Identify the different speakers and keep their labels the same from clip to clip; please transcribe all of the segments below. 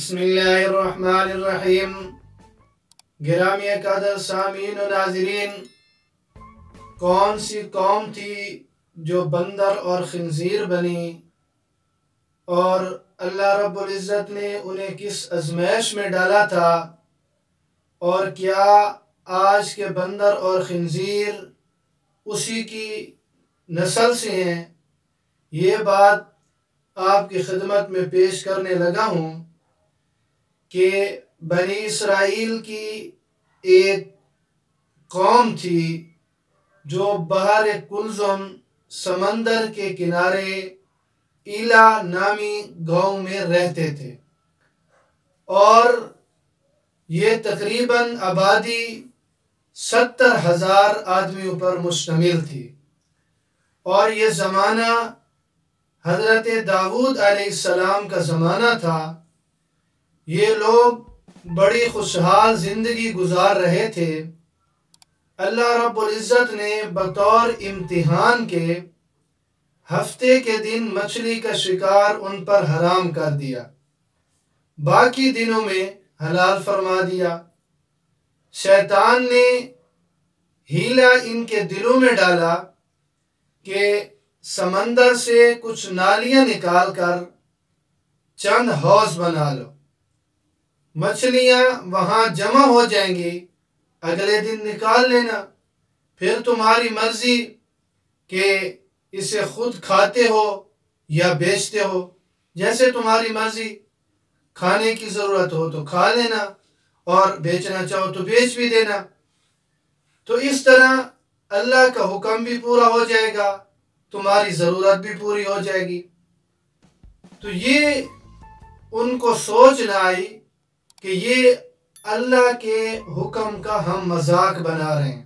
Speaker 1: بسم اللہ الرحمن الرحیم۔ گرامی قدر سامعین و ناظرین، کون سی قوم تھی جو بندر اور خنزیر بنی، اور اللہ رب العزت نے انہیں کس آزمائش میں ڈالا تھا، اور کیا آج کے بندر اور خنزیر اسی کی نسل سے ہیں؟ یہ بات آپ کی خدمت میں پیش کرنے لگا ہوں کہ بنی اسرائیل کی ایک قوم تھی جو بحر کلزم سمندر کے کنارے ایلا نامی گاؤں میں رہتے تھے، اور یہ تقریباً آبادی 70,000 آدمیوں پر مشتمل تھی، اور یہ زمانہ حضرت داؤد علیہ السلام کا زمانہ تھا۔ یہ لوگ بڑی خوشحال زندگی گزار رہے تھے۔ اللہ رب العزت نے بطور امتحان کے ہفتے کے دن مچھلی کا شکار ان پر حرام کر دیا، باقی دنوں میں حلال فرما دیا۔ شیطان نے ہیلا ان کے دلوں میں ڈالا کہ سمندر سے کچھ نالیاں نکال کر چند حوض بنا لو، مچھلیاں وہاں جمع ہو جائیں گی، اگلے دن نکال لینا، پھر تمہاری مرضی کہ اسے خود کھاتے ہو یا بیچتے ہو، جیسے تمہاری مرضی، کھانے کی ضرورت ہو تو کھا لینا اور بیچنا چاہو تو بیچ بھی دینا۔ تو اس طرح اللہ کا حکم بھی پورا ہو جائے گا، تمہاری ضرورت بھی پوری ہو جائے گی۔ تو یہ ان کو سوچ نہ آئی کہ یہ اللہ کے حکم کا ہم مذاق بنا رہے ہیں۔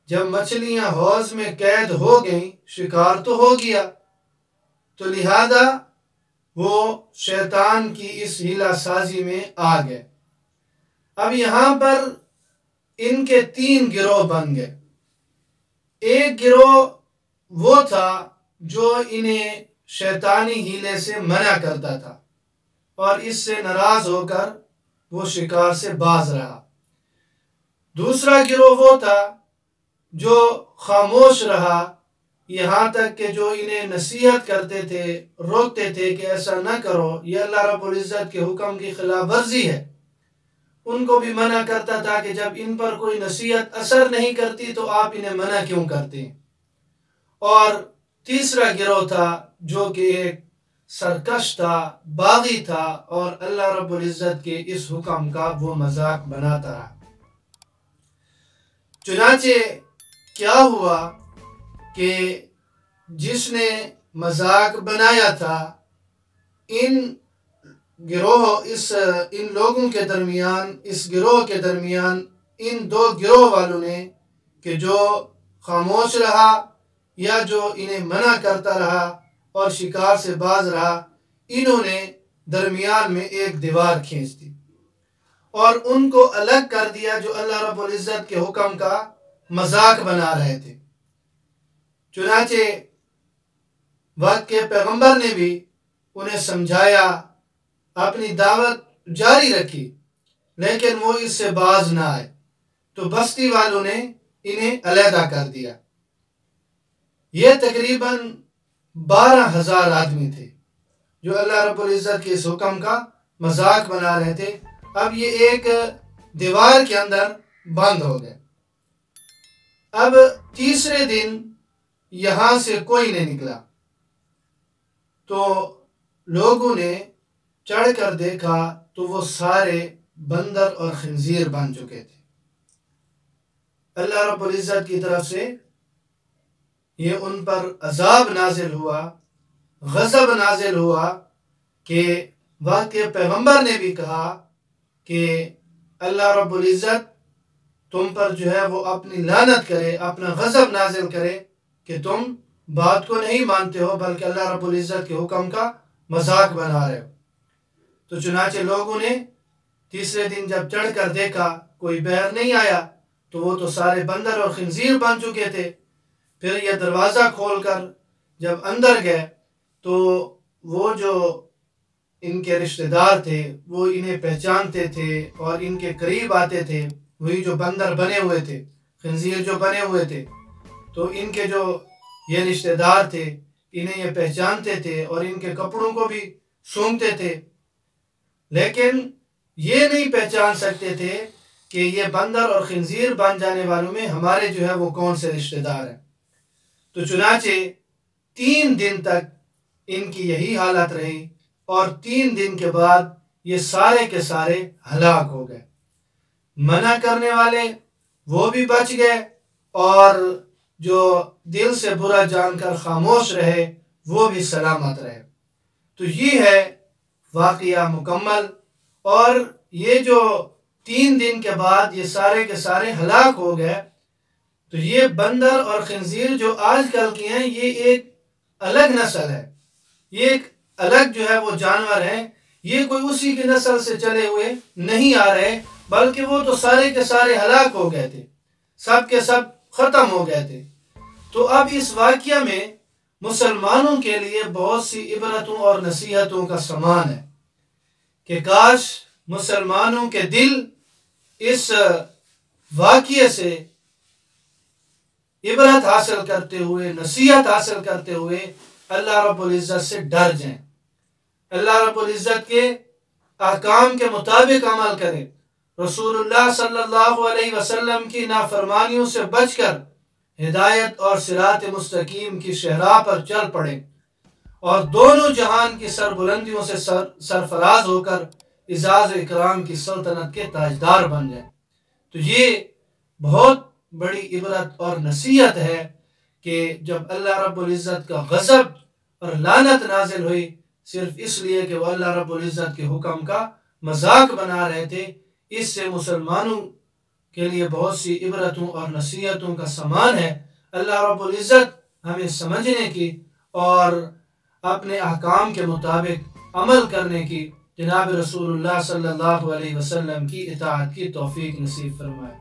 Speaker 1: جب مچھلیاں حوض میں قید ہو گئیں، شکار تو ہو گیا، تو لہذا وہ شیطان کی اس ہیلا سازی میں آ گئے۔ اب یہاں پر ان کے 3 گروہ بن گئے۔ ایک گروہ وہ تھا جو انہیں شیطانی ہیلے سے منع کرتا تھا، اور اس سے ناراض ہو کر وہ شکار سے باز رہا۔ دوسرا گروہ وہ تھا جو خاموش رہا، یہاں تک کہ جو انہیں نصیحت کرتے تھے، روکتے تھے کہ ایسا نہ کرو، یہ اللہ رب العزت کے حکم کی خلاف ورزی ہے، ان کو بھی منع کرتا تھا کہ جب ان پر کوئی نصیحت اثر نہیں کرتی تو آپ انہیں منع کیوں کرتے ہیں۔ اور تیسرا گروہ تھا جو کہ ایک سرکش تھا، باغی تھا، اور اللہ رب العزت کے اس حکم کا وہ مذاق بناتا رہا۔ چنانچہ کیا ہوا کہ جس نے مذاق بنایا تھا، ان لوگوں کے درمیان، اس گروہ کے درمیان ان 2 گروہ والوں نے کہ جو خاموش رہا یا جو انہیں منع کرتا رہا اور شکار سے باز رہا، انہوں نے درمیان میں ایک دیوار کھینچ دی اور ان کو الگ کر دیا جو اللہ رب العزت کے حکم کا مذاق بنا رہے تھے۔ چنانچہ وقت کے پیغمبر نے بھی انہیں سمجھایا، اپنی دعوت جاری رکھی، لیکن وہ اس سے باز نہ آئے، تو بستی والوں نے انہیں علیحدہ کر دیا۔ یہ تقریباً 12,000 آدمی تھے جو اللہ رب العزت کے اس حکم کا مذاق بنا رہے تھے۔ اب یہ ایک دیوار کے اندر بند ہو گئے۔ اب تیسرے دن یہاں سے کوئی نہیں نکلا، تو لوگوں نے چڑھ کر دیکھا تو وہ سارے بندر اور خنزیر بن چکے تھے۔ اللہ رب العزت کی طرف سے یہ ان پر عذاب نازل ہوا، غضب نازل ہوا، کہ وقت کے پیغمبر نے بھی کہا کہ اللہ رب العزت تم پر جو ہے وہ اپنی لعنت کرے، اپنا غضب نازل کرے کہ تم بات کو نہیں مانتے ہو بلکہ اللہ رب العزت کے حکم کا مذاق بنا رہے ہو۔ تو چنانچہ لوگوں نے تیسرے دن جب چڑھ کر دیکھا کوئی باہر نہیں آیا، تو وہ تو سارے بندر اور خنزیر بن چکے تھے۔ پھر یہ دروازہ کھول کر جب اندر گئے تو وہ جو ان کے رشتہ دار تھے وہ انہیں پہچانتے تھے اور ان کے قریب آتے تھے، وہی جو بندر بنے ہوئے تھے، خنزیر جو بنے ہوئے تھے، تو ان کے جو یہ رشتہ دار تھے انہیں یہ پہچانتے تھے اور ان کے کپڑوں کو بھی سونگھتے تھے، لیکن یہ نہیں پہچان سکتے تھے کہ یہ بندر اور خنزیر بن جانے والوں میں ہمارے جو ہے وہ کون سے رشتہ دار ہیں۔ تو چنانچہ 3 دن تک ان کی یہی حالت رہی، اور 3 دن کے بعد یہ سارے کے سارے ہلاک ہو گئے۔ منع کرنے والے وہ بھی بچ گئے، اور جو دل سے برا جان کر خاموش رہے وہ بھی سلامت رہے۔ تو یہ ہے واقعہ مکمل، اور یہ جو 3 دن کے بعد یہ سارے کے سارے ہلاک ہو گئے، تو یہ بندر اور خنزیر جو آج کل کی ہیں یہ ایک الگ نسل ہے، یہ ایک الگ جو ہے وہ جانور ہیں، یہ کوئی اسی کی نسل سے چلے ہوئے نہیں آ رہے، بلکہ وہ تو سارے کے سارے ہلاک ہو گئے تھے، سب کے سب ختم ہو گئے تھے۔ تو اب اس واقعہ میں مسلمانوں کے لیے بہت سی عبرتوں اور نصیحتوں کا سامان ہے کہ کاش مسلمانوں کے دل اس واقعے سے عبرت حاصل کرتے ہوئے، نصیحت حاصل کرتے ہوئے اللہ رب العزت سے ڈر جائیں، اللہ رب العزت کے احکام کے مطابق عمل کریں، رسول اللہ صلی اللہ علیہ وسلم کی نافرمانیوں سے بچ کر ہدایت اور صراط مستقیم کی شہراہ پر چل پڑیں، اور دونوں جہان کی سربلندیوں سے سرفراز ہو کر اعزاز و اکرام کی سلطنت کے تاجدار بن جائیں۔ تو یہ بہت بڑی عبرت اور نصیحت ہے کہ جب اللہ رب العزت کا غضب اور لعنت نازل ہوئی صرف اس لیے کہ وہ اللہ رب العزت کے حکم کا مذاق بنا رہے تھے، اس سے مسلمانوں کے لیے بہت سی عبرتوں اور نصیحتوں کا سامان ہے۔ اللہ رب العزت ہمیں سمجھنے کی اور اپنے احکام کے مطابق عمل کرنے کی، جناب رسول اللہ صلی اللہ علیہ وسلم کی اطاعت کی توفیق نصیب فرمائے۔